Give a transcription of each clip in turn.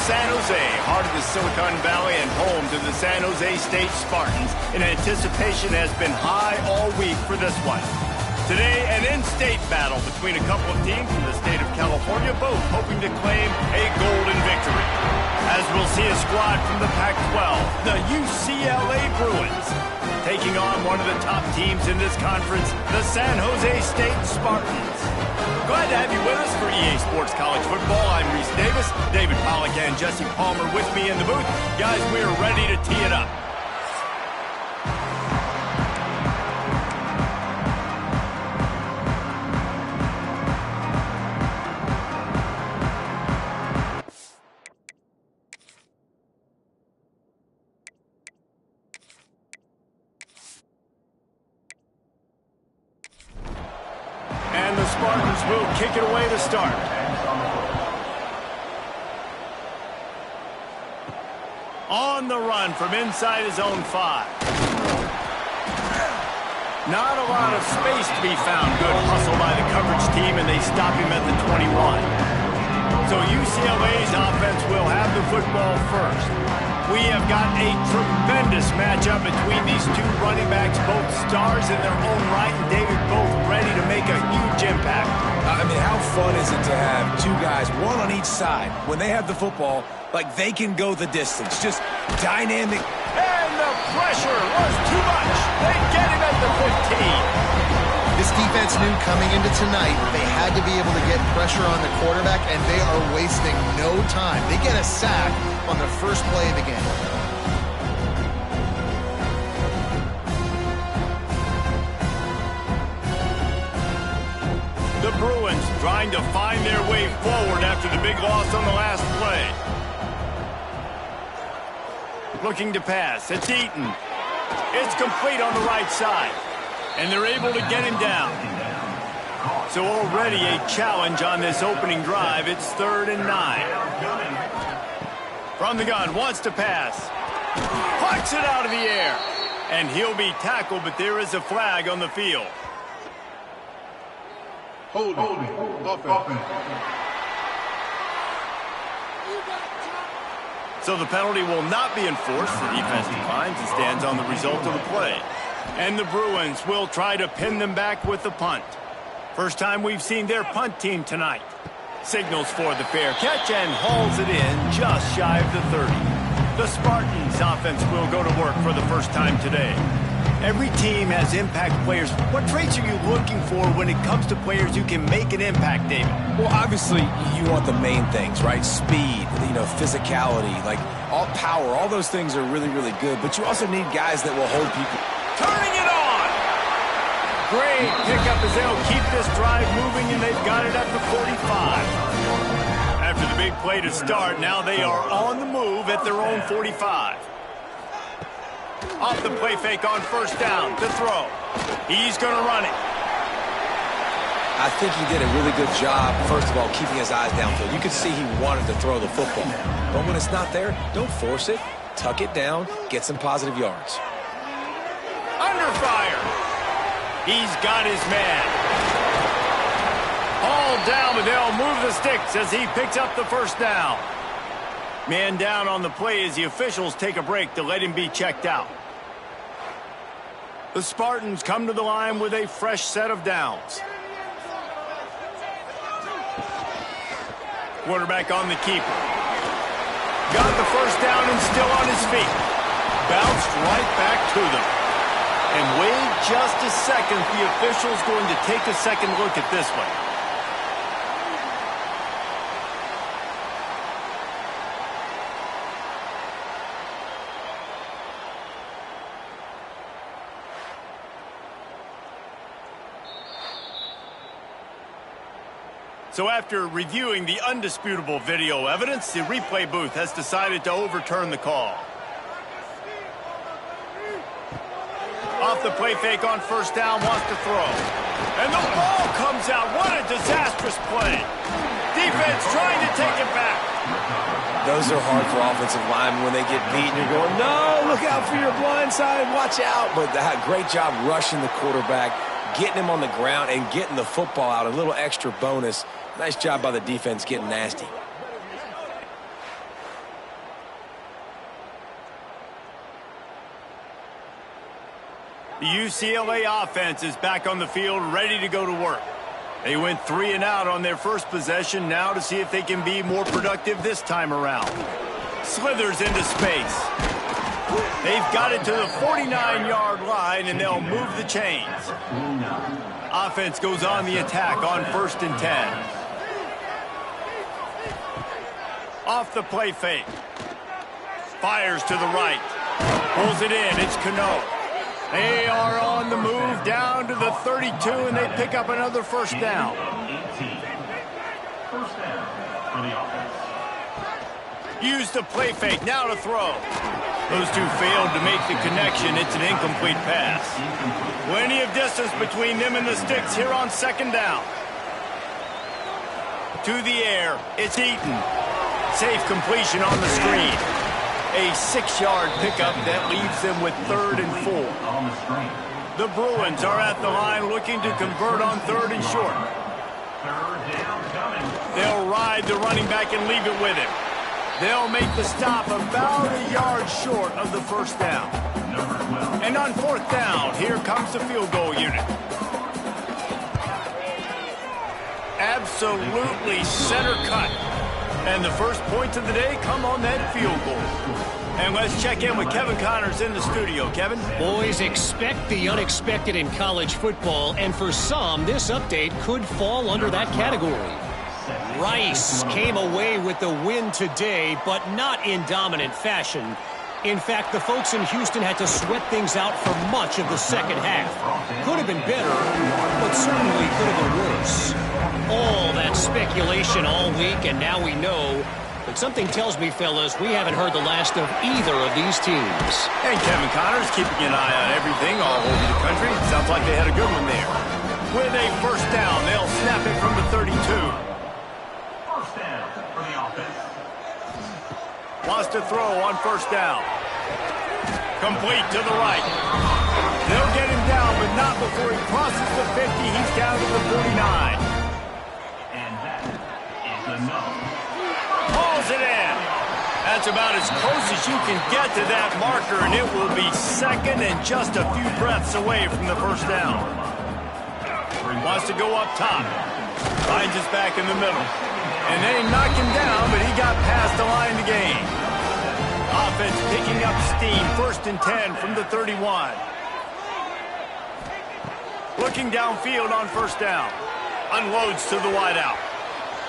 San Jose, heart of the Silicon Valley and home to the San Jose State Spartans, and anticipation has been high all week for this one. Today, an in-state battle between a couple of teams from the state of California, both hoping to claim a golden victory. As we'll see a squad from the Pac-12, the UCLA Bruins, taking on one of the top teams in this conference, the San Jose State Spartans. Glad to have you with us for EA Sports College Football. I'm Reese Davis, David Pollack and Jesse Palmer with me in the booth. Guys, we are ready to tee it up. And the Spartans will kick it away to start. On the run from inside his own 5. Not a lot of space to be found. Good hustle by the coverage team, and they stop him at the 21. So UCLA's offense will have the football first. We have got a tremendous matchup between these two running backs, both stars in their own right, and David, both ready to make a huge impact. I mean, how fun is it to have two guys, one on each side, when they have the football, like they can go the distance, just dynamic. And the pressure was too much. They get him at the 15. This defense knew coming into tonight they had to be able to get pressure on the quarterback, and they are wasting no time. They get a sack on the first play of the game. The Bruins trying to find their way forward after the big loss on the last play. Looking to pass. It's Eaton. It's complete on the right side. And they're able to get him down. So already a challenge on this opening drive. It's 3rd and 9. From the gun, wants to pass. Plucks it out of the air. And he'll be tackled, but there is a flag on the field. Holding. Offense. So the penalty will not be enforced. The defense declines and stands on the result of the play. And the Bruins will try to pin them back with the punt. First time we've seen their punt team tonight. Signals for the fair catch and hauls it in just shy of the 30. The Spartans offense will go to work for the first time today. Every team has impact players. What traits are you looking for when it comes to players who can make an impact, David? Well, obviously, you want the main things, right? Speed, physicality, like all power. All those things are really, really good. But you also need guys that will hold people. Turning it on! Great pickup as they'll keep this drive moving, and they've got it at the 45. After the big play to start, now they are on the move at their own 45. Off the play fake on first down to throw. He's going to run it. I think he did a really good job, first of all, keeping his eyes downfield. You could see he wanted to throw the football. But when it's not there, don't force it. Tuck it down. Get some positive yards. Under fire. He's got his man. All down, but they'll move the sticks as he picks up the first down. Man down on the play as the officials take a break to let him be checked out. The Spartans come to the line with a fresh set of downs. Quarterback on the keeper. Got the first down and still on his feet. Bounced right back to them. And wait just a second. The official's going to take a second look at this one. So after reviewing the undisputable video evidence, the replay booth has decided to overturn the call. Off the play fake on first down, wants to throw. And the ball comes out. What a disastrous play. Defense trying to take it back. Those are hard for offensive linemen when they get beat and you're going, no, look out for your blind side, watch out. But that great job rushing the quarterback, getting him on the ground and getting the football out, a little extra bonus. Nice job by the defense getting nasty. The UCLA offense is back on the field, ready to go to work. They went 3 and out on their first possession, now to see if they can be more productive this time around. Slithers into space. They've got it to the 49-yard line, and they'll move the chains. Offense goes on the attack on 1st and 10. Off the play fake. Fires to the right. Pulls it in. It's Cano. They are on the move down to the 32, and they pick up another first down. First down for the offense. Use the play fake. Now to throw. Those two failed to make the connection. It's an incomplete pass. Plenty of distance between them and the sticks here on 2nd down. To the air. It's Eaton. Safe completion on the screen. A 6-yard pickup that leaves them with 3rd and 4. The Bruins are at the line looking to convert on 3rd and short. They'll ride the running back and leave it with him. They'll make the stop about a yard short of the first down. And on 4th down, here comes the field goal unit. Absolutely center cut. And the first points of the day come on that field goal. And let's check in with Kevin Connors in the studio. Kevin? Boys, expect the unexpected in college football, and for some, this update could fall under that category. Rice came away with the win today, but not in dominant fashion. In fact, the folks in Houston had to sweat things out for much of the second half. Could have been better, but certainly could have been worse. All that speculation all week, and now we know. But something tells me, fellas, we haven't heard the last of either of these teams. And Kevin Connors keeping an eye on everything all over the country. Sounds like they had a good one there. With a first down, they'll snap it from the 32. First down for the offense. Wants to throw on 1st down. Complete to the right. They'll get him down, but not before he crosses the 50. He's down to the 49. And that is enough. Hauls it in. That's about as close as you can get to that marker, and it will be 2nd and just a few breaths away from the first down. Wants to go up top. Finds his back in the middle. And they knocked him down, but he got past the line to gain. Offense picking up steam. 1st and 10 from the 31. Looking downfield on 1st down. Unloads to the wideout.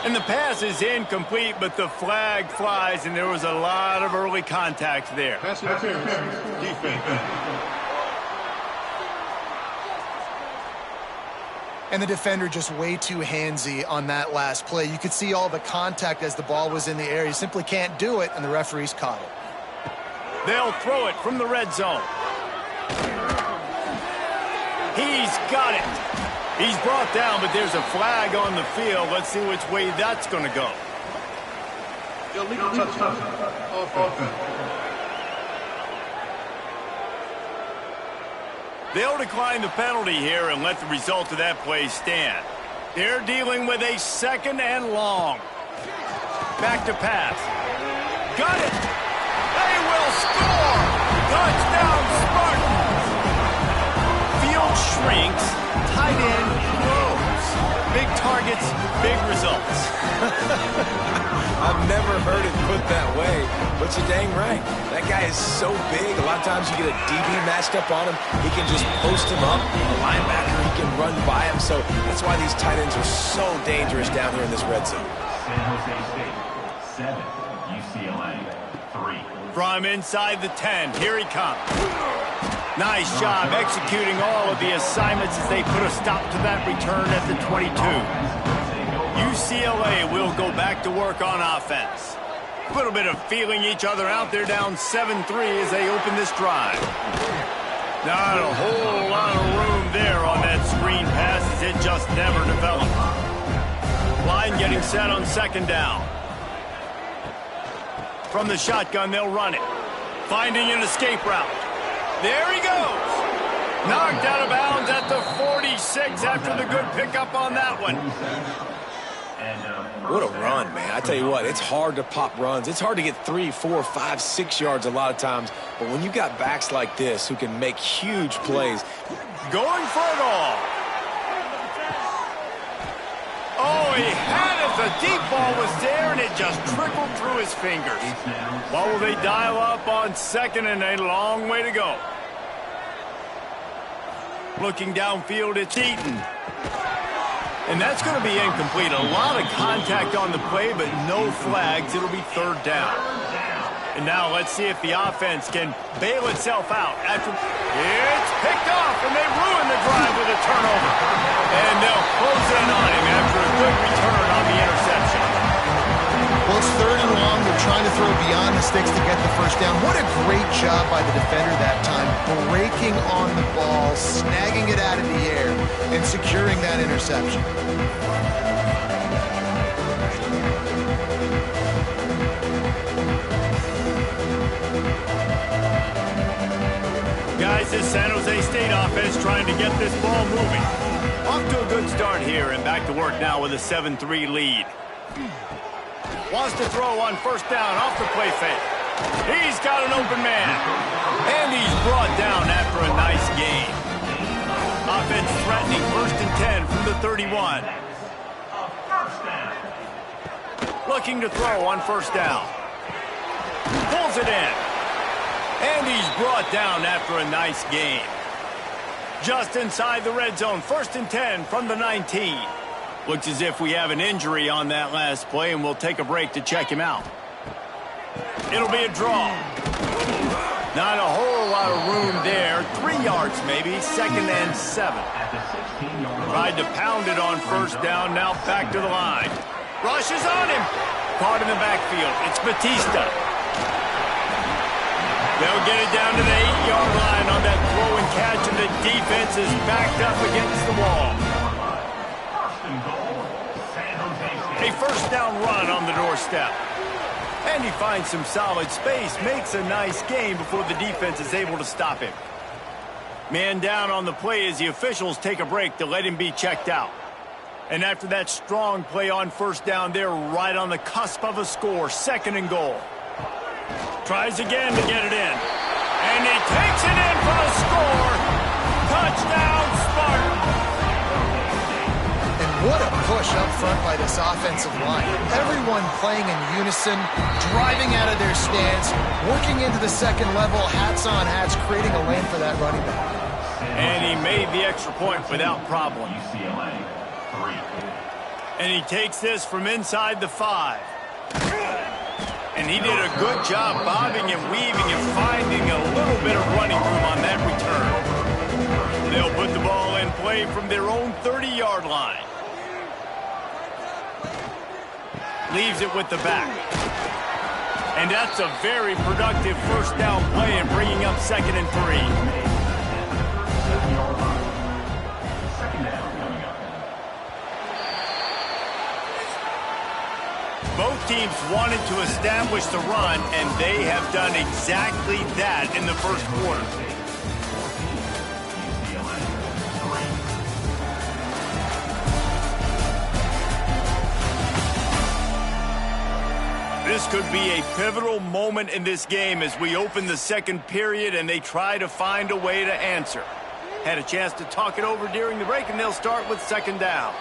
And the pass is incomplete, but the flag flies, and there was a lot of early contact there. Pass interference. Defense. And the defender just way too handsy on that last play. You could see all the contact as the ball was in the air. You simply can't do it, and the referees caught it. They'll throw it from the red zone. He's got it. He's brought down, but there's a flag on the field. Let's see which way that's going to go. Illegal touchdown. Offense. They'll decline the penalty here and let the result of that play stand. They're dealing with a 2nd and long. Back to pass. Got it. They will score. Touchdown Spartans. Field shrinks. Tight end grows. Big targets, big results. I've never heard it put that way, but you're dang right. That guy is so big. A lot of times you get a DB matched up on him. He can just post him up. A linebacker, he can run by him. So that's why these tight ends are so dangerous down here in this red zone. San Jose State, 7. UCLA, 3. From inside the 10, here he comes. Nice job executing all of the assignments as they put a stop to that return at the 22. UCLA will go back to work on offense. A little bit of feeling each other out. They're down 7-3 as they open this drive. Not a whole lot of room there on that screen pass as it just never developed. Line getting set on 2nd down. From the shotgun, they'll run it. Finding an escape route. There he goes. Knocked out of bounds at the 46 after the good pickup on that one. What a run, man. I tell you what, it's hard to pop runs. It's hard to get 3, 4, 5, 6 yards a lot of times. But when you got backs like this who can make huge plays. Going for it all. Oh, he had it. The deep ball was there, and it just trickled through his fingers. What will they dial up on second, and a long way to go. Looking downfield, it's Eaton. And that's going to be incomplete. A lot of contact on the play, but no flags. It'll be third down. And now let's see if the offense can bail itself out. It's picked off, and they ruin the drive with a turnover. And they'll close in on him after a good return on the interception. Well, it's third and long. They're trying to throw beyond the sticks to get the first down. What a great job by the defender that time, breaking on the ball, snagging it out of the air, and securing that interception. Guys, this San Jose State offense trying to get this ball moving. Off to a good start here, and back to work now with a 7-3 lead. Wants to throw on first down off the play fake. He's got an open man. And he's brought down after a nice gain. Offense threatening 1st and 10 from the 31. Looking to throw on first down. Pulls it in. And he's brought down after a nice gain. Just inside the red zone, 1st and 10 from the 19. Looks as if we have an injury on that last play, and we'll take a break to check him out. It'll be a draw. Not a whole lot of room there. 3 yards maybe, 2nd and 7. Tried to pound it on first down, now back to the line. Rushes on him. Caught in the backfield. It's Batista. They'll get it down to the 8-yard line on that throw and catch, and the defense is backed up against the wall. A first down run on the doorstep. And he finds some solid space, makes a nice gain before the defense is able to stop him. Man down on the play as the officials take a break to let him be checked out. And after that strong play on first down, they're right on the cusp of a score, 2nd and goal. Tries again to get it in. And he takes it in for a score. Touchdown, Spartans. And what a push up front by this offensive line. Everyone playing in unison, driving out of their stance, working into the second level, hats on hats, creating a lane for that running back. And he made the extra point without problem. UCLA, 3. And he takes this from inside the 5. And he did a good job bobbing and weaving and finding a little bit of running room on that return. They'll put the ball in play from their own 30-yard line. Leaves it with the back. And that's a very productive first down play and bringing up 2nd and 3. Both teams wanted to establish the run, and they have done exactly that in the first quarter. This could be a pivotal moment in this game as we open the second period and they try to find a way to answer. Had a chance to talk it over during the break, and they'll start with 2nd down.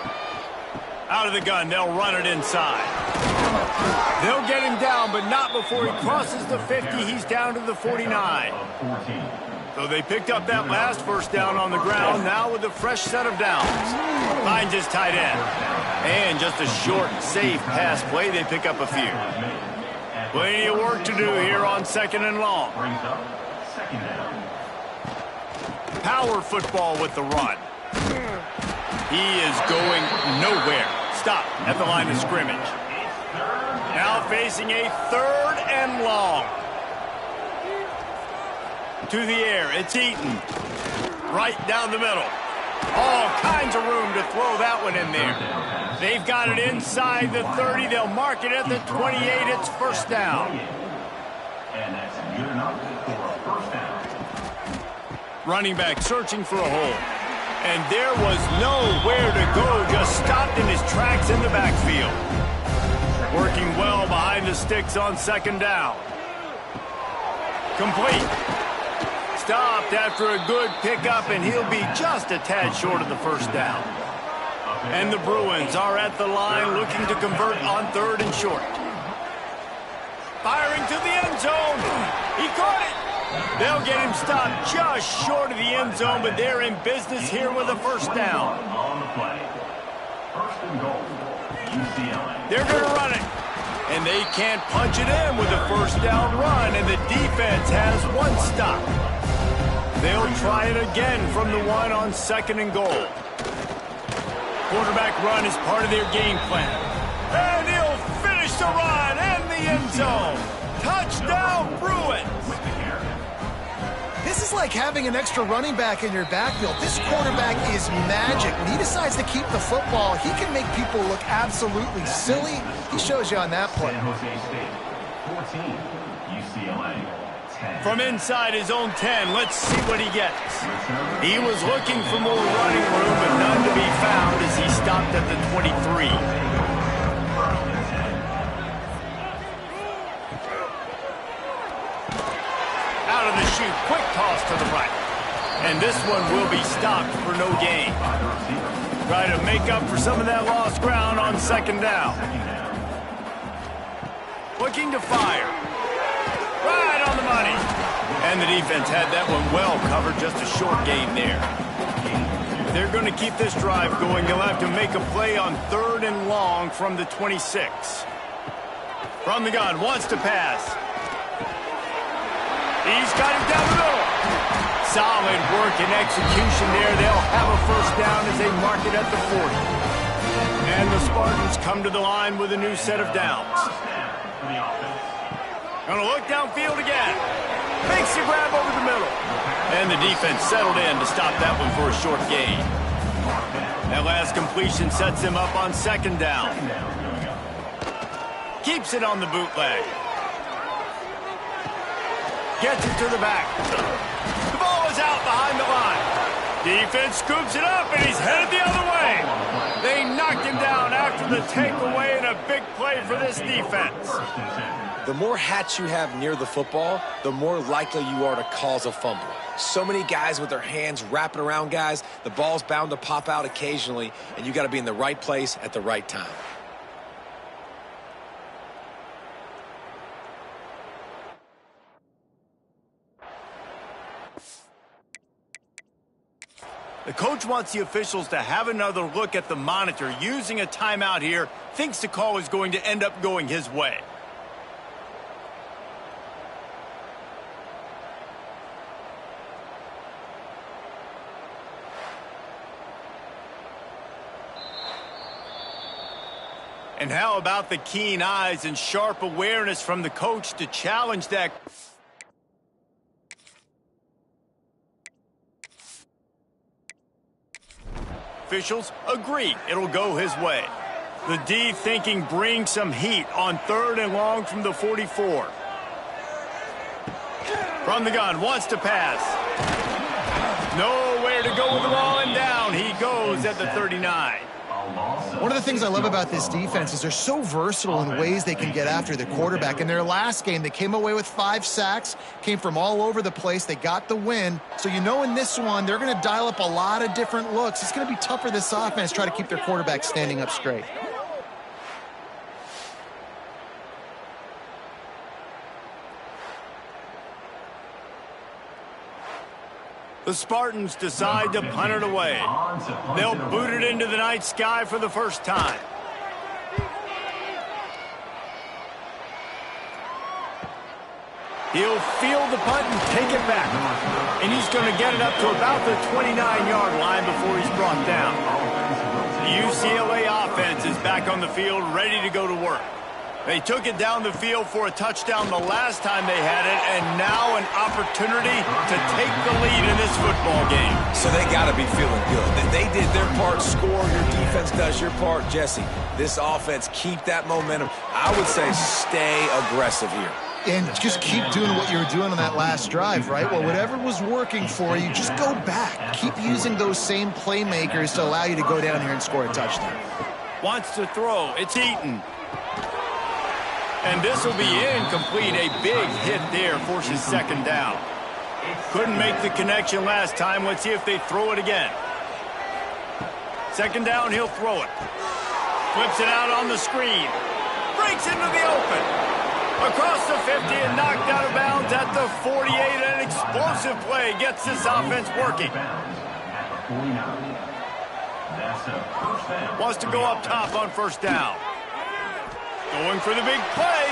Out of the gun, they'll run it inside. They'll get him down, but not before he crosses the 50. He's down to the 49. So they picked up that last first down on the ground, now with a fresh set of downs. Finds his tight end. And just a short, safe pass play, they pick up a few. Plenty of work to do here on 2nd and long. Power football with the run. He is going nowhere. Stop at the line of scrimmage. Now facing a 3rd and long. To the air, it's Eaton. Right down the middle. All kinds of room to throw that one in there. They've got it inside the 30. They'll mark it at the 28. It's first down. And that's good enough for a first down. Running back searching for a hole. And there was nowhere to go, just stopped in his tracks in the backfield. Working well behind the sticks on second down. Complete. Stopped after a good pickup, and he'll be just a tad short of the first down. And the Bruins are at the line looking to convert on third and short. Firing to the end zone. He caught it. They'll get him stopped just short of the end zone, but they're in business here with a first down. On the play. First and goal, UCLA. They're going to run it. And they can't punch it in with a first down run, and the defense has one stop. They'll try it again from the one on second and goal. Quarterback run is part of their game plan. And he'll finish the run in the end zone. Touchdown, Bruins. This is like having an extra running back in your backfield. This quarterback is magic. When he decides to keep the football, he can make people look absolutely silly. He shows you on that play. San Jose State, 14, UCLA, 10. From inside his own 10, let's see what he gets. He was looking for more running room, but none to be found as he stopped at the 23. Out of the chute, quick toss to the right. And this one will be stopped for no gain. Try to make up for some of that lost ground on second down. Looking to fire. Right on the money. And the defense had that one well covered, just a short gain there. They're going to keep this drive going. They'll have to make a play on third and long from the 26. From the gun, wants to pass. He's got him down the middle. Solid work and execution there. They'll have a first down as they mark it at the 40. And the Spartans come to the line with a new set of downs. Going to look downfield again. Makes the grab over the middle. And the defense settled in to stop that one for a short gain. That last completion sets him up on second down. Keeps it on the bootleg. Gets it to the back. The ball is out behind the line. Defense scoops it up, and he's headed the other way. They knocked him down after the takeaway, and a big play for this defense. The more hats you have near the football, the more likely you are to cause a fumble. So many guys with their hands wrapping around guys, the ball's bound to pop out occasionally, and you got to be in the right place at the right time. The coach wants the officials to have another look at the monitor using a timeout here. Thinks the call is going to end up going his way. And how about the keen eyes and sharp awareness from the coach to challenge that? Officials agree it'll go his way. The D thinking bring some heat on third and long from the 44. From the gun, wants to pass. Nowhere to go with the ball, and down he goes at the 39. One of the things I love about this defense is they're so versatile in ways they can get after the quarterback. In their last game, they came away with 5 sacks, came from all over the place. They got the win. So you know in this one, they're going to dial up a lot of different looks. It's going to be tough for this offense to try to keep their quarterback standing up straight. The Spartans decide to punt it away. They'll boot it into the night sky for the first time. He'll field the punt and take it back. And he's going to get it up to about the 29-yard line before he's brought down. The UCLA offense is back on the field, ready to go to work. They took it down the field for a touchdown the last time they had it, and now an opportunity to take the lead in this football game. So they got to be feeling good. They did their part, score, your defense does your part. Jesse, this offense, keep that momentum. I would say stay aggressive here. And just keep doing what you were doing on that last drive, right? Well, whatever was working for you, just go back. Keep using those same playmakers to allow you to go down here and score a touchdown. Wants to throw. It's Eaton. And this will be incomplete. A big hit there forces second down. Couldn't make the connection last time. Let's see if they throw it again. Second down, he'll throw it. Flips it out on the screen. Breaks into the open. Across the 50 and knocked out of bounds at the 48. An explosive play gets this offense working. Wants to go up top on first down. Going for the big play.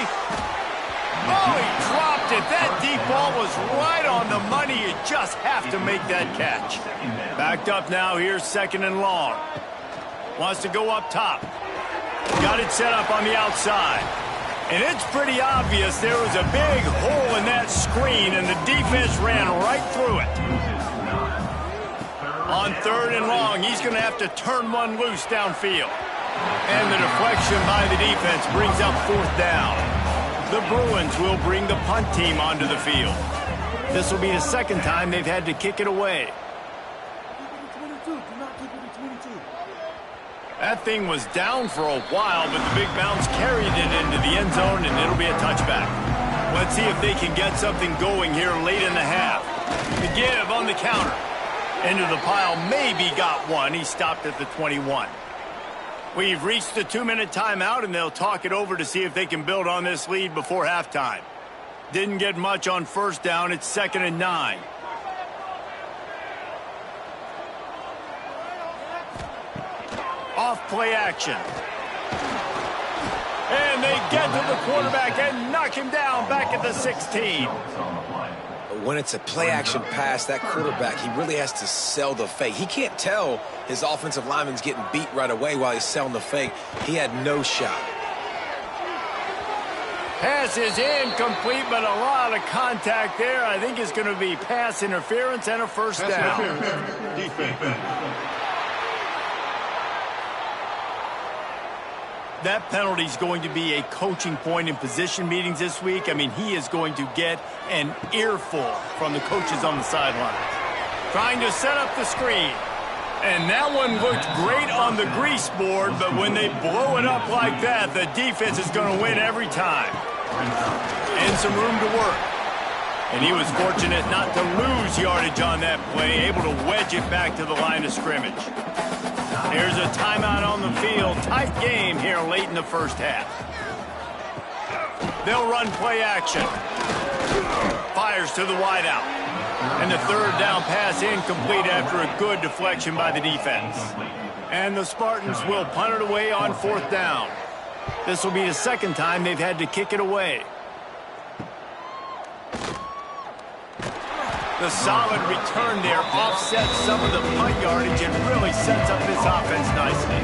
Oh, he dropped it. That deep ball was right on the money. You just have to make that catch. Backed up now. Here's second and long. Wants to go up top. Got it set up on the outside. And it's pretty obvious there was a big hole in that screen, and the defense ran right through it. On third and long, he's going to have to turn one loose downfield. And the deflection by the defense brings up fourth down. The Bruins will bring the punt team onto the field. This will be the second time they've had to kick it away. That thing was down for a while, but the big bounce carried it into the end zone, and it'll be a touchback. Let's see if they can get something going here late in the half. The give on the counter. Into the pile, maybe got one. He stopped at the 21. We've reached the 2-minute timeout, and they'll talk it over to see if they can build on this lead before halftime. Didn't get much on first down. It's 2nd and 9. Off play action. And they get to the quarterback and knock him down back at the 16. When it's a play-action pass, that quarterback, he really has to sell the fake. He can't tell his offensive lineman's getting beat right away while he's selling the fake. He had no shot. Pass is incomplete, but a lot of contact there. I think it's going to be pass interference and a first down. That penalty is going to be a coaching point in position meetings this week. I mean, he is going to get an earful from the coaches on the sideline. Trying to set up the screen. And that one looked great on the grease board, but when they blow it up like that, the defense is going to win every time. And some room to work. And he was fortunate not to lose yardage on that play, able to wedge it back to the line of scrimmage. There's a timeout on the field. Tight game here late in the first half. They'll run play action. Fires to the wideout. And the third down pass incomplete after a good deflection by the defense. And the Spartans will punt it away on fourth down. This will be the second time they've had to kick it away. The solid return there offsets some of the punt yardage and really sets up this offense nicely.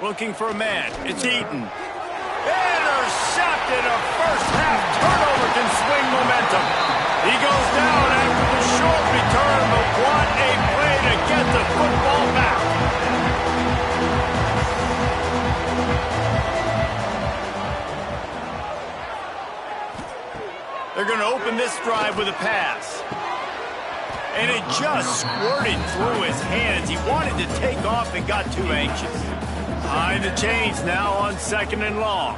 Looking for a man. It's Eaton. Intercepted. A first-half turnover can swing momentum. He goes down after the short return, but what a play to get the football back. They're going to open this drive with a pass. And it just squirted through his hands. He wanted to take off and got too anxious. Behind the chains now on 2nd and long.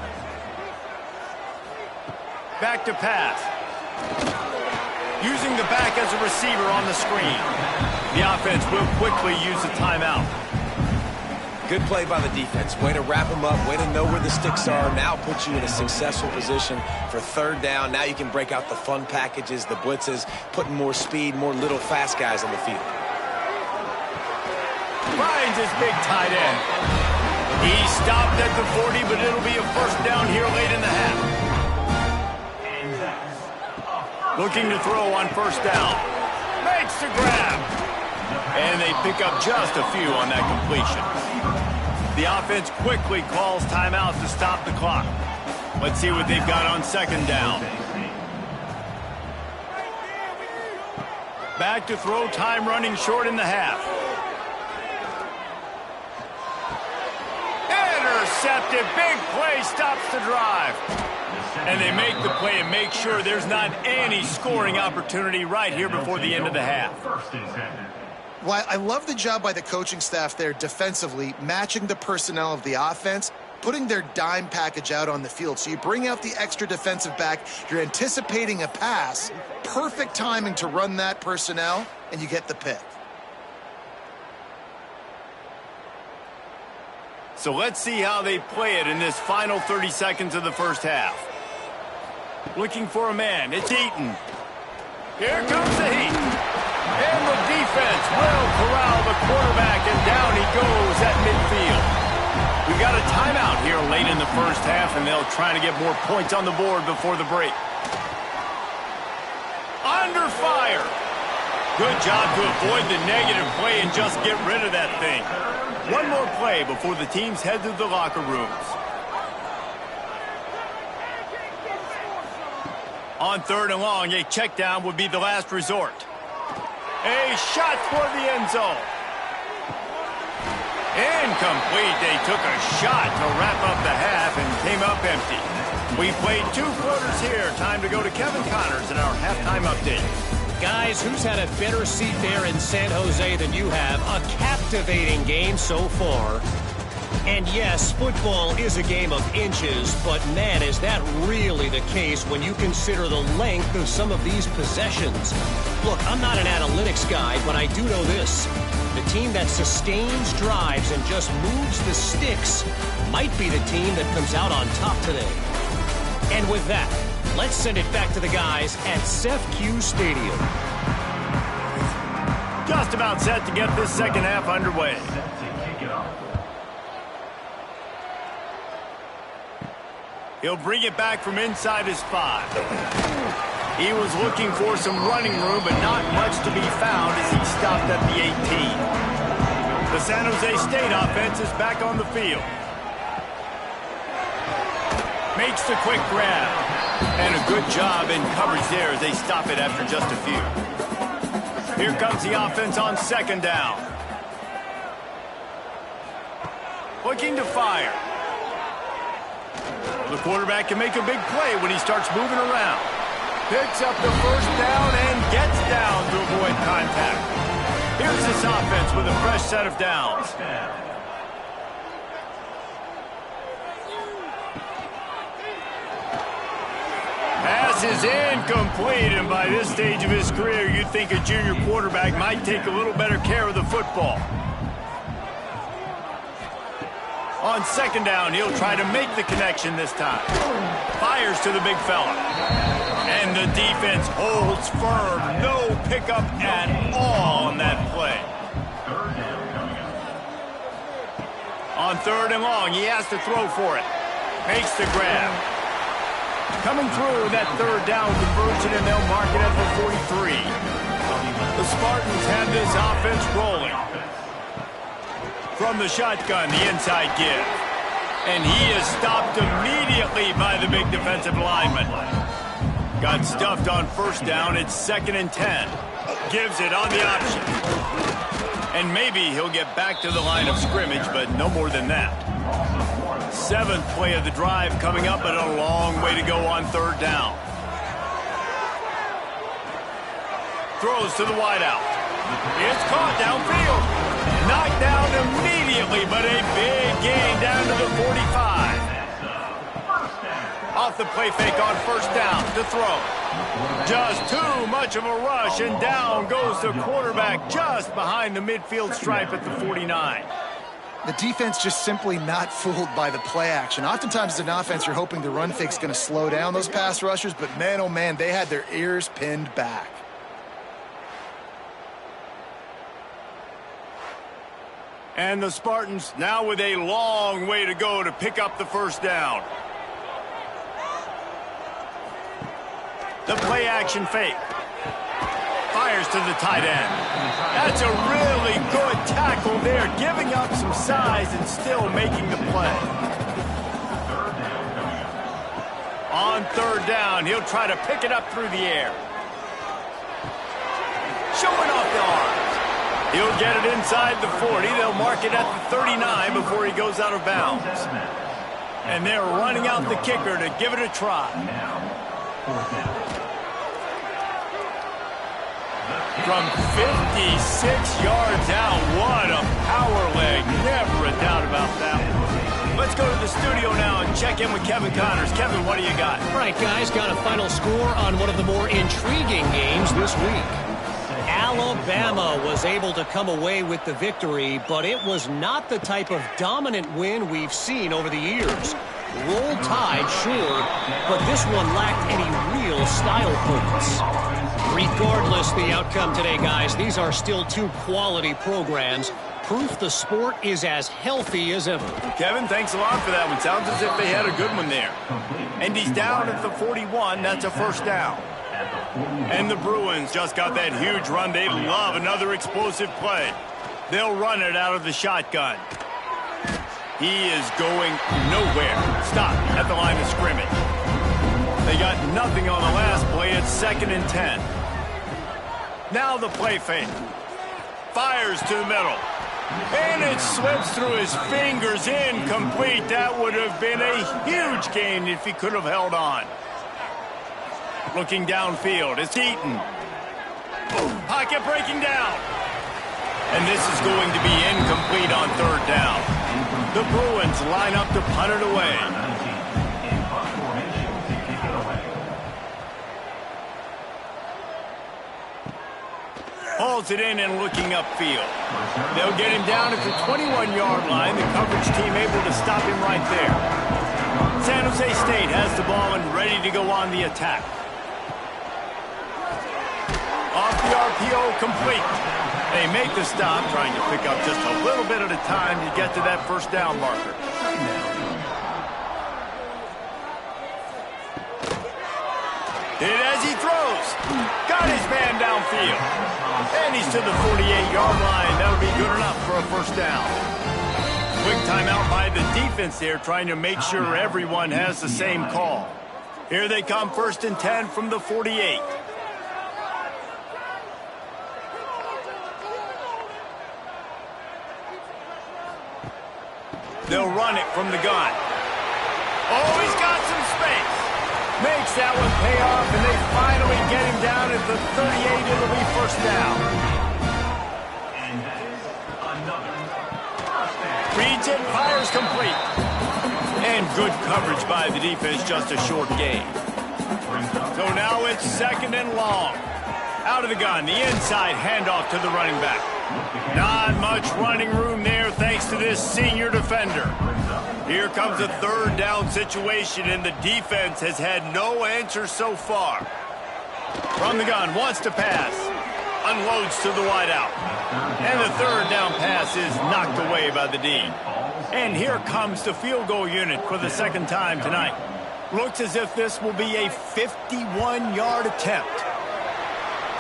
Back to pass. Using the back as a receiver on the screen. The offense will quickly use the timeout. Good play by the defense. Way to wrap them up. Way to know where the sticks are. Now puts you in a successful position for third down. Now you can break out the fun packages, the blitzes, putting more speed, more little fast guys on the field. Finds his big tight end. He stopped at the 40, but it'll be a first down here late in the half. Looking to throw on first down. Makes the grab. And they pick up just a few on that completion. The offense quickly calls timeout to stop the clock. Let's see what they've got on second down. Back to throw, time running short in the half. intercepted. Big play stops the drive. And they make the play and make sure there's not any scoring opportunity right here before the end of the half. Well, I love the job by the coaching staff there defensively, matching the personnel of the offense, putting their dime package out on the field. So you bring out the extra defensive back, you're anticipating a pass, perfect timing to run that personnel, and you get the pick. So let's see how they play it in this final 30 seconds of the first half. Looking for a man. It's Eaton. Here comes the heat. And the defense will corral the quarterback, and down he goes at midfield. We've got a timeout here late in the first half, and they'll try to get more points on the board before the break. Under fire. Good job to avoid the negative play and just get rid of that thing. One more play before the teams head to the locker rooms. On 3rd and long, a check down would be the last resort. A shot toward the end zone. Incomplete. They took a shot to wrap up the half and came up empty. We played 2 quarters here. Time to go to Kevin Connors in our halftime update. Guys, who's had a better seat there in San Jose than you have? A captivating game so far. And yes, football is a game of inches, but man, is that really the case when you consider the length of some of these possessions. Look, I'm not an analytics guy, but I do know this. The team that sustains drives and just moves the sticks might be the team that comes out on top today. And with that, let's send it back to the guys at CEF Stadium. Just about set to get this second half underway. He'll bring it back from inside his 5. He was looking for some running room, but not much to be found as he stopped at the 18. The San Jose State offense is back on the field. Makes the quick grab. And a good job in coverage there as they stop it after just a few. Here comes the offense on 2nd down. Looking to fire. The quarterback can make a big play when he starts moving around. Picks up the 1st down and gets down to avoid contact. Here's this offense with a fresh set of downs. Pass is incomplete, and by this stage of his career, you'd think a junior quarterback might take a little better care of the football. On 2nd down, he'll try to make the connection this time. Fires to the big fella. And the defense holds firm. No pickup at all on that play. On 3rd and long, he has to throw for it. Makes the grab. Coming through that 3rd down conversion, and they'll mark it at the 43. The Spartans have this offense rolling. From the shotgun, the inside give. And he is stopped immediately by the big defensive lineman. Got stuffed on 1st down. It's 2nd and 10. Gives it on the option. And maybe he'll get back to the line of scrimmage, but no more than that. 7th play of the drive coming up, but a long way to go on 3rd down. Throws to the wideout. It's caught downfield. Knocked down immediately, but a big gain down to the 45. Off the play fake on 1st down to throw. Just too much of a rush, and down goes the quarterback just behind the midfield stripe at the 49. The defense just simply not fooled by the play action. Oftentimes as an offense, you're hoping the run fake's going to slow down those pass rushers, but man, oh man, they had their ears pinned back. And the Spartans now with a long way to go to pick up the 1st down. The play action fake. Fires to the tight end. That's a really good tackle there, giving up some size and still making the play. On 3rd down, he'll try to pick it up through the air. Showing off the arms. He'll get it inside the 40. They'll mark it at the 39 before he goes out of bounds. And they're running out the kicker to give it a try. From 56 yards out, what a power leg. Never a doubt about that one. Let's go to the studio now and check in with Kevin Connors. Kevin, what do you got? All right, guys, got a final score on one of the more intriguing games this week. Alabama was able to come away with the victory, but it was not the type of dominant win we've seen over the years. Roll Tide, sure, but this one lacked any real style focus. Regardless the outcome today, guys, these are still two quality programs. Proof the sport is as healthy as ever. Kevin, thanks a lot for that one. Sounds as if they had a good one there. And he's down at the 41. That's a first down. And the Bruins just got that huge run. They love another explosive play. They'll run it out of the shotgun. He is going nowhere. Stop at the line of scrimmage. They got nothing on the last play. It's 2nd and 10. Now the play fake. Fires to the middle. And it slips through his fingers. Incomplete. That would have been a huge gain if he could have held on. Looking downfield. It's Eaton. Pocket breaking down. And this is going to be incomplete on 3rd down. The Bruins line up to punt it away. Hauls it in and looking upfield. They'll get him down at the 21-yard line. The coverage team able to stop him right there. San Jose State has the ball and ready to go on the attack. Off the RPO, complete. They make the stop, trying to pick up just a little bit at a time to get to that first down marker. Did it as he throws. Got his man downfield. And he's to the 48-yard line. That'll be good enough for a first down. Quick timeout by the defense there, trying to make sure everyone has the same call. Here they come, 1st and 10 from the 48. They'll run it from the gun. Oh, he's got some space. Makes that one pay off, and they finally get him down at the 38. It'll be first down. Reads it, fires complete. And good coverage by the defense, just a short gain. So now it's 2nd and long. Out of the gun, the inside handoff to the running back. Not much running room there thanks to this senior defender. Here comes a 3rd down situation, and the defense has had no answer so far. From the gun, wants to pass. Unloads to the wideout. And the 3rd down pass is knocked away by the D. And here comes the field goal unit for the 2nd time tonight. Looks as if this will be a 51-yard attempt.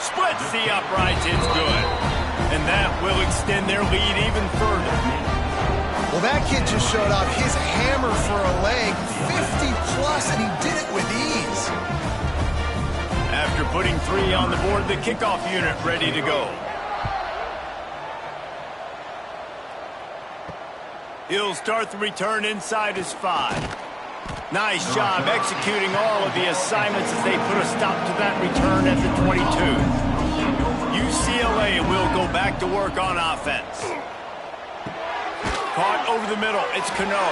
Splits the uprights, it's good. And that will extend their lead even further. Well, that kid just showed off his hammer for a leg, 50-plus, and he did it with ease. After putting 3 on the board, the kickoff unit ready to go. He'll start the return inside his 5. Nice job executing all of the assignments as they put a stop to that return at the 22. UCLA will go back to work on offense. Caught over the middle. It's Cano.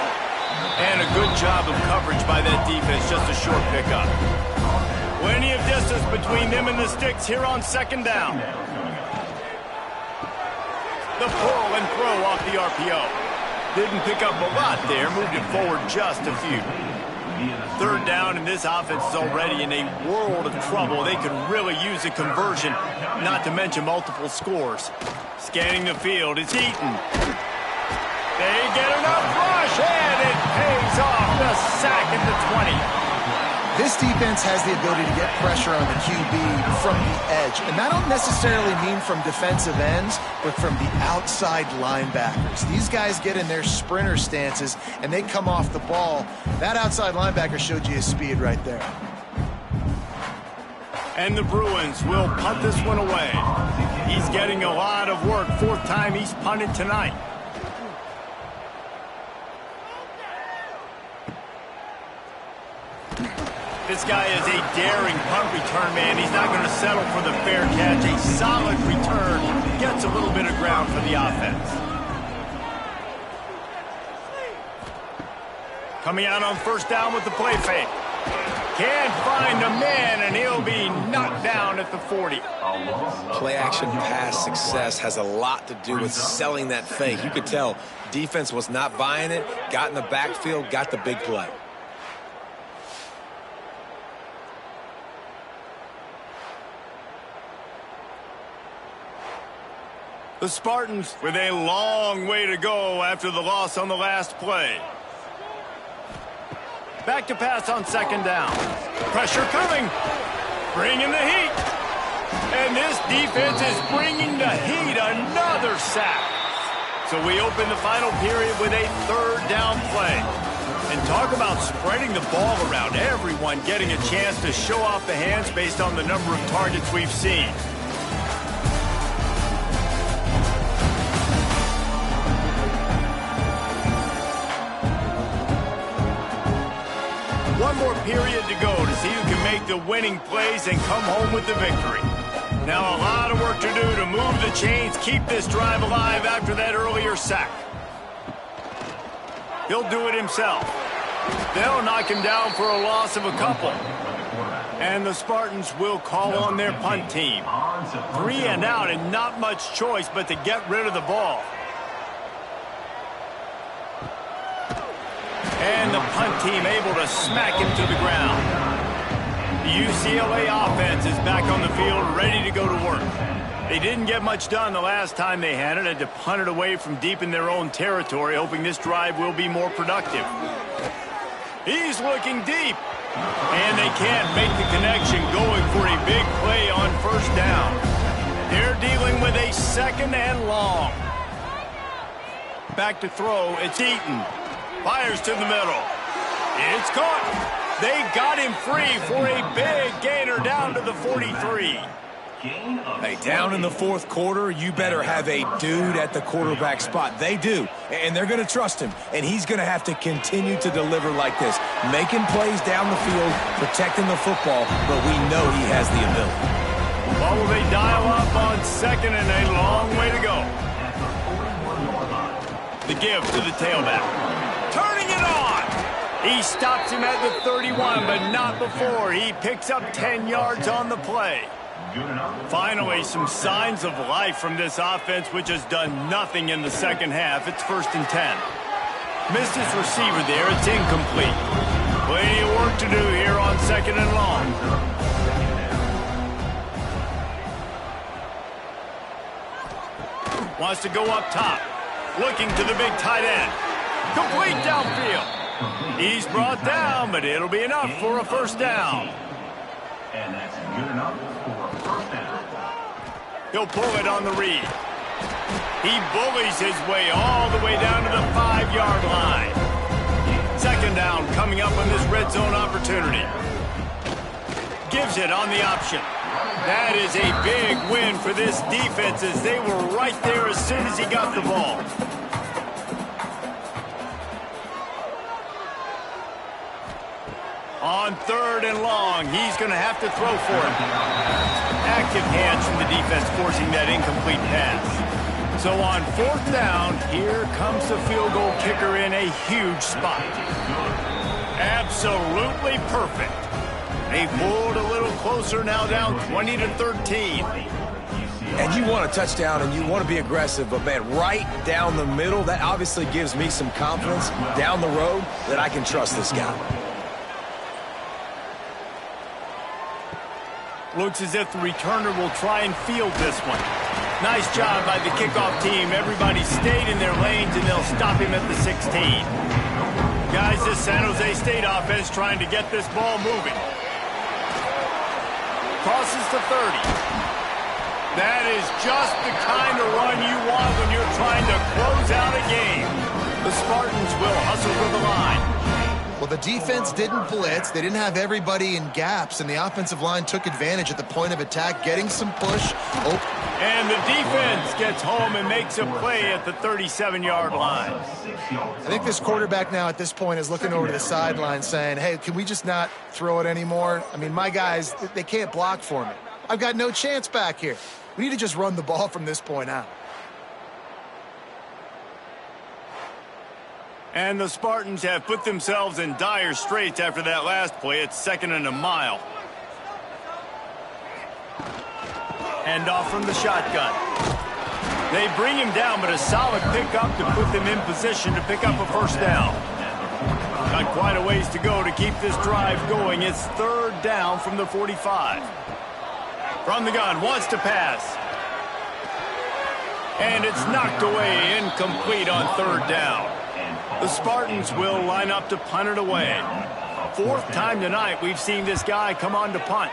And a good job of coverage by that defense. Just a short pickup. Plenty of distance between them and the sticks here on 2nd down. The pull and throw off the RPO. Didn't pick up a lot there. Moved it forward just a few. 3rd down, and this offense is already in a world of trouble. They could really use a conversion, not to mention multiple scores. Scanning the field, it's Eaton. They get enough rush, and it pays off. The sack at the 20. This defense has the ability to get pressure on the QB from the edge. And that don't necessarily mean from defensive ends, but from the outside linebackers. These guys get in their sprinter stances, and they come off the ball. That outside linebacker showed you his speed right there. And the Bruins will punt this one away. He's getting a lot of work. 4th time he's punted tonight. This guy is a daring punt return man. He's not going to settle for the fair catch. A solid return gets a little bit of ground for the offense. Coming out on first down with the play fake. Can't find a man, and he'll be knocked down at the 40. Play action pass success has a lot to do with selling that fake. You could tell defense was not buying it, got in the backfield, got the big play. The Spartans with a long way to go after the loss on the last play. Back to pass on second down. Pressure coming. Bringing the heat. And this defense is bringing the heat. Another sack. So we open the final period with a third down play. And talk about spreading the ball around. Everyone getting a chance to show off the hands based on the number of targets we've seen. One more period to go to see who can make the winning plays and come home with the victory. Now a lot of work to do to move the chains, keep this drive alive after that earlier sack. He'll do it himself. They'll knock him down for a loss of a couple. And the Spartans will call on their punt team. 3 and out and not much choice but to get rid of the ball. And the punt team able to smack him to the ground. The UCLA offense is back on the field, ready to go to work. They didn't get much done the last time they had it. Had to punt it away from deep in their own territory, hoping this drive will be more productive. He's looking deep. And they can't make the connection, going for a big play on first down. They're dealing with a second and long. Back to throw, it's Eaton. Fires to the middle. It's caught. They got him free for a big gainer down to the 43. Hey, down in the fourth quarter, you better have a dude at the quarterback spot. They do, and they're going to trust him, and he's going to have to continue to deliver like this, making plays down the field, protecting the football, but we know he has the ability. Well, will they dial up on second and a long way to go? The give to the tailback. Turning it on. He stops him at the 31, but not before. He picks up 10 yards on the play. Finally, some signs of life from this offense, which has done nothing in the second half. It's 1st and 10. Missed his receiver there. It's incomplete. Plenty of work to do here on second and long. Wants to go up top. Looking to the big tight end. Complete downfield. He's brought down, but it'll be enough for a first down. And that's good enough for a first down. He'll pull it on the read. He bullies his way all the way down to the 5-yard line. Second down coming up on this red zone opportunity. Gives it on the option. That is a big win for this defense as they were right there as soon as he got the ball. On third and long, he's going to have to throw for it. Active hands from the defense forcing that incomplete pass. So on fourth down, here comes the field goal kicker in a huge spot. Absolutely perfect. They pulled a little closer, now down 20-13. And you want a touchdown and you want to be aggressive, but man, right down the middle, that obviously gives me some confidence down the road that I can trust this guy. Looks as if the returner will try and field this one. Nice job by the kickoff team. Everybody stayed in their lanes, and they'll stop him at the 16. Guys, this San Jose State offense trying to get this ball moving. Crosses the 30. That is just the kind of run you want when you're trying to close out a game. The Spartans will hustle for the line. Well, the defense didn't blitz. They didn't have everybody in gaps, and the offensive line took advantage at the point of attack, getting some push. And the defense gets home and makes a play at the 37-yard line. I think this quarterback now at this point is looking over to the sideline saying, hey, can we just not throw it anymore? I mean, my guys, they can't block for me. I've got no chance back here. We need to just run the ball from this point out. And the Spartans have put themselves in dire straits after that last play. It's 2nd and a mile. Hand off from the shotgun. They bring him down, but a solid pickup to put them in position to pick up a first down. Got quite a ways to go to keep this drive going. It's 3rd down from the 45. From the gun, wants to pass. And it's knocked away, incomplete on 3rd down. The Spartans will line up to punt it away. 4th time tonight we've seen this guy come on to punt.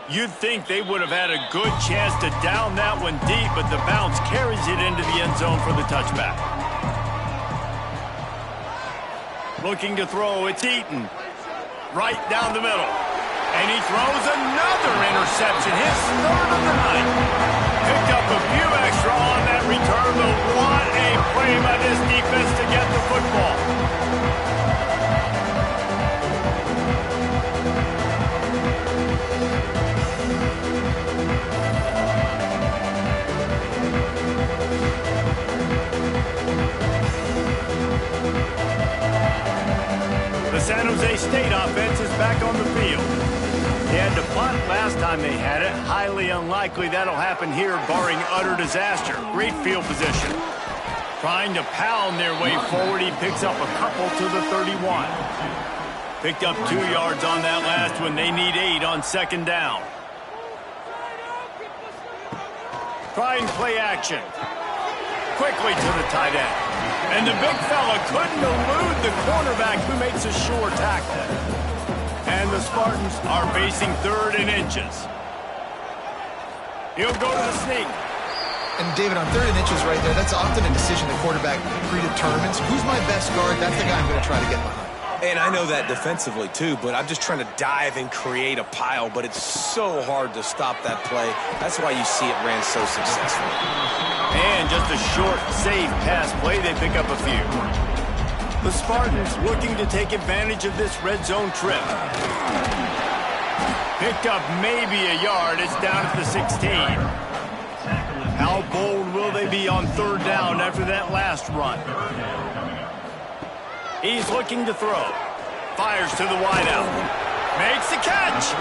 You'd think they would have had a good chance to down that one deep, but the bounce carries it into the end zone for the touchback. Looking to throw, it's Eaton. Right down the middle. And he throws another interception, his 3rd of the night. Picked up a few extra on that return, but what a play by this defense to get the football. The San Jose State offense is back on the field. They had to punt last time they had it. Highly unlikely that'll happen here, barring utter disaster. Great field position. Trying to pound their way forward. He picks up a couple to the 31. Picked up 2 yards on that last one. They need 8 on 2nd down. Trying play action. Quickly to the tight end. And the big fella couldn't elude the cornerback who makes a sure tackle. And the Spartans are facing 3rd and inches. He'll go to the sneak. And David, on 3rd and inches right there, that's often a decision the quarterback predetermines. Who's my best guard? That's the guy I'm going to try to get behind. And I know that defensively, too, but I'm just trying to dive and create a pile, but it's so hard to stop that play. That's why you see it ran so successfully. And just a short, safe pass play, they pick up a few. The Spartans looking to take advantage of this red zone trip. Picked up maybe a yard. It's down at the 16. How bold will they be on 3rd down after that last run? He's looking to throw. Fires to the wideout. Makes the catch.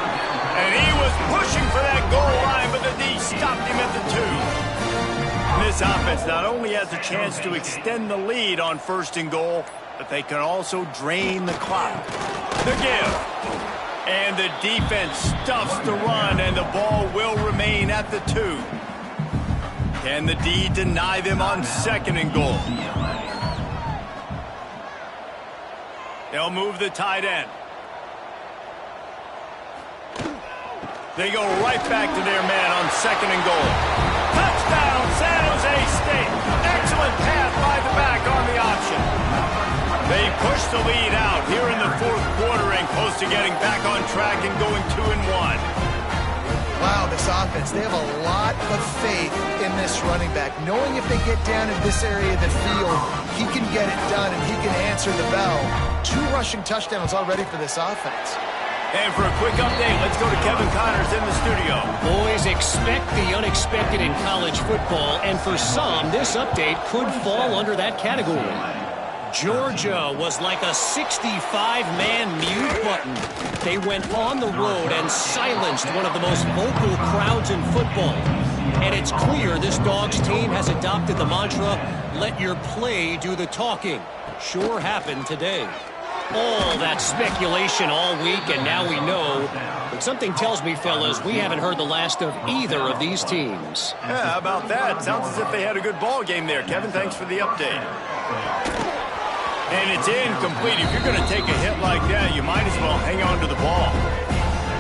And he was pushing for that goal line, but the D stopped him at the 2. This offense not only has a chance to extend the lead on 1st and goal, but they can also drain the clock. The give. And the defense stuffs the run, and the ball will remain at the 2. Can the D deny them on 2nd and goal? They'll move the tight end. They go right back to their man on 2nd and goal. Touchdown, San Jose State. Excellent pass by the back on the option. They push the lead out here in the 4th quarter and close to getting back on track and going 2-1. Wow, this offense, they have a lot of faith in this running back. Knowing if they get down in this area of the field, he can get it done and he can answer the bell. 2 rushing touchdowns already for this offense. And for a quick update, let's go to Kevin Connors in the studio. Boys, expect the unexpected in college football, and for some, this update could fall under that category. Georgia was like a 65-man mute button. They went on the road and silenced one of the most vocal crowds in football. And it's clear this Dogs team has adopted the mantra, let your play do the talking. Sure happened today. All that speculation all week, and now we know. But something tells me, fellas, we haven't heard the last of either of these teams. Yeah, how about that? Sounds as if they had a good ball game there. Kevin, thanks for the update. And it's incomplete. If you're going to take a hit like that, you might as well hang on to the ball.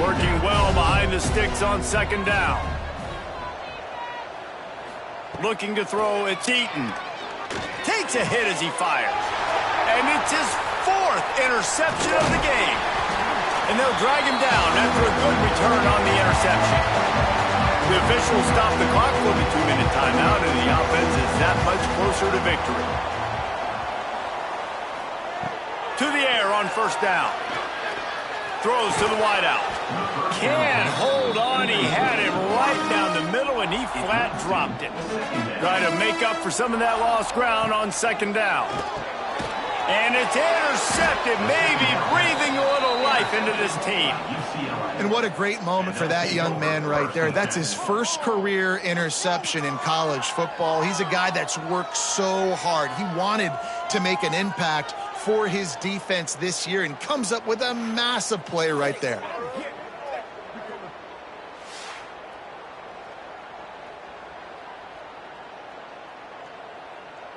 Working well behind the sticks on 2nd down. Looking to throw, it's Eaton. Takes a hit as he fires. And it's his 4th interception of the game. And they'll drag him down after a good return on the interception. The officials stop the clock for the 2-minute timeout, and the offense is that much closer to victory. To the air on first down. Throws to the wideout. Can't hold on. He had him right down the middle, and he flat dropped it. Try to make up for some of that lost ground on second down. And it's intercepted, maybe breathing a little life into this team. And what a great moment for that young man right there. That's his first career interception in college football. He's a guy that's worked so hard. He wanted to make an impact for his defense this year and comes up with a massive play right there.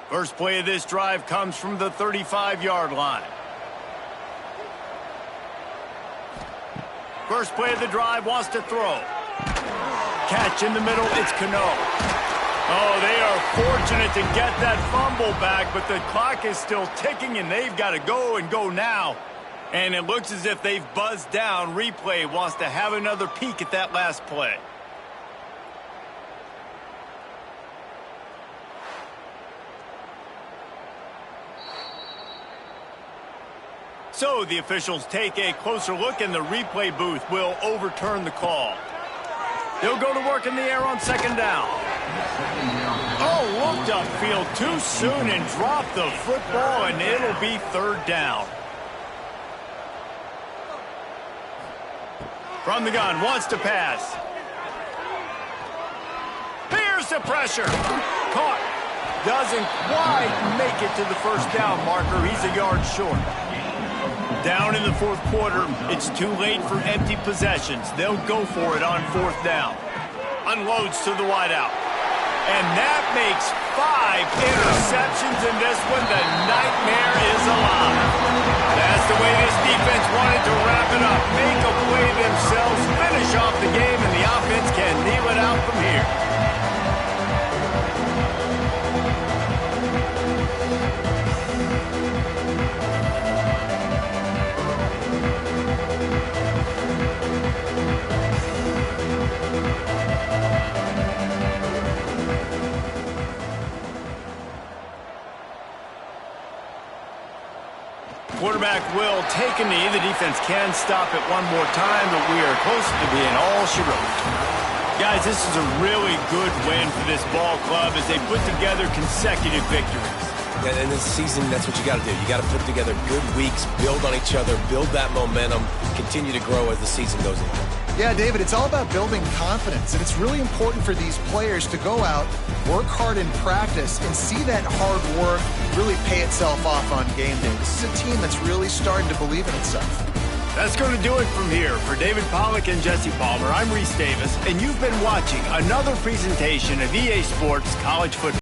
First play of this drive comes from the 35-yard line. First play of the drive, wants to throw. Catch in the middle, it's Cano. Oh, they are fortunate to get that fumble back, but the clock is still ticking, and they've got to go and go now. And it looks as if they've buzzed down. Replay wants to have another peek at that last play. So the officials take a closer look, and the replay booth will overturn the call. They'll go to work in the air on second down. Oh, looked upfield too soon and dropped the football, and it'll be third down. From the gun, wants to pass. Here's the pressure. Caught. Doesn't quite make it to the first down marker. He's a yard short. Down in the fourth quarter, it's too late for empty possessions. They'll go for it on fourth down. Unloads to the wideout. And that makes 5 interceptions in this one. The nightmare is alive. That's the way this defense wanted to wrap it up. Make a play themselves, finish off the game, and the offense can kneel it out from here. Quarterback will take a knee. The defense can stop it one more time, but we are close to being all she wrote. Guys, this is a really good win for this ball club as they put together consecutive victories. And in this season, that's what you got to do. You got to put together good weeks, build on each other, build that momentum, continue to grow as the season goes on. Yeah, David, it's all about building confidence, and it's really important for these players to go out, work hard in practice, and see that hard work really pay itself off on game day. This is a team that's really starting to believe in itself. That's going to do it from here. For David Pollack and Jesse Palmer, I'm Reese Davis, and you've been watching another presentation of EA Sports College Football.